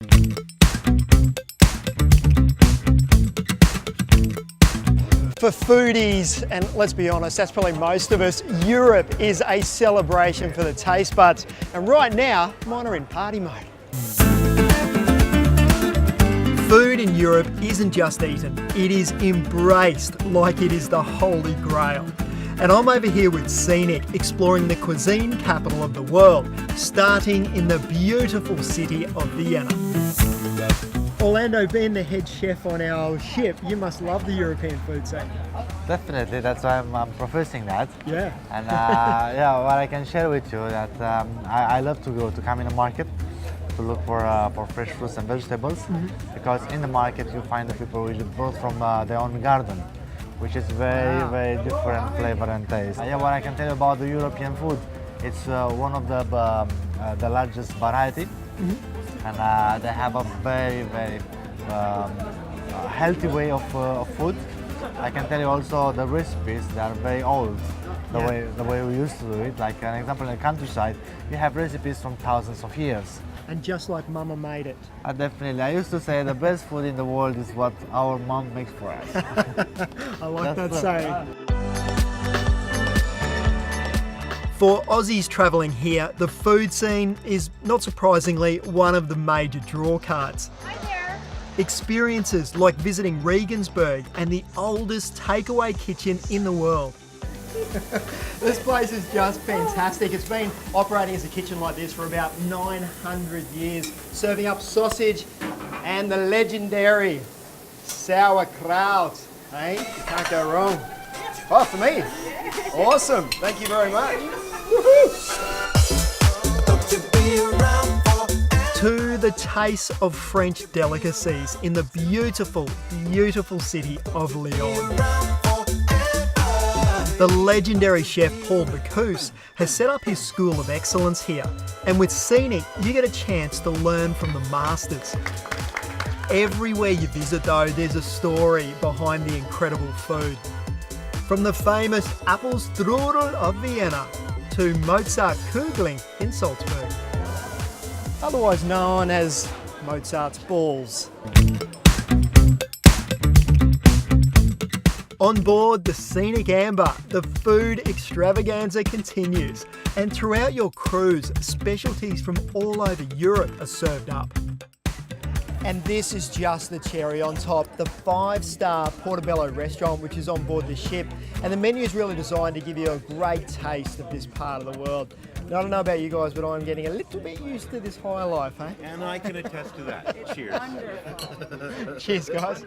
For foodies, and let's be honest, that's probably most of us, Europe is a celebration for the taste buds. And right now, mine are in party mode. Food in Europe isn't just eaten, it is embraced like it is the holy grail. And I'm over here with Scenic, exploring the cuisine capital of the world, starting in the beautiful city of Vienna. Orlando, being the head chef on our ship, you must love the European food scene. Definitely, that's why I'm professing that. Yeah. And yeah, what I can share with you that I love to come in the market to look for fresh fruits and vegetables, because in the market you find the people which brought from their own garden, which is very different flavor and taste. Yeah, what I can tell you about the European food, it's one of the largest variety, and they have a very healthy way of food. I can tell you also the recipes, they are very old, the way we used to do it. Like an example, in the countryside, you have recipes from thousands of years. And just like Mama made it. Definitely. I used to say the best food in the world is what our mom makes for us. I like that saying. For Aussies travelling here, the food scene is, not surprisingly, one of the major drawcards. Hi there. Experiences like visiting Regensburg and the oldest takeaway kitchen in the world. This place is just fantastic. It's been operating as a kitchen like this for about 900 years, serving up sausage and the legendary sauerkraut. Hey, you can't go wrong. Oh, for me. Awesome. Thank you very much. To the taste of French delicacies in the beautiful city of Lyon. The legendary chef Paul Bocuse has set up his school of excellence here, and with Scenic you get a chance to learn from the masters. Everywhere you visit though, there's a story behind the incredible food. From the famous Apfelstrudel of Vienna to Mozart Kugeln in Salzburg, otherwise known as Mozart's balls. On board the Scenic Amber, the food extravaganza continues, and throughout your cruise, specialties from all over Europe are served up. And this is just the cherry on top, the 5-star Portobello restaurant which is on board the ship, and the menu is really designed to give you a great taste of this part of the world. Now, I don't know about you guys, but I'm getting a little bit used to this high life, eh? And I can attest to that. Cheers. Cheers, guys.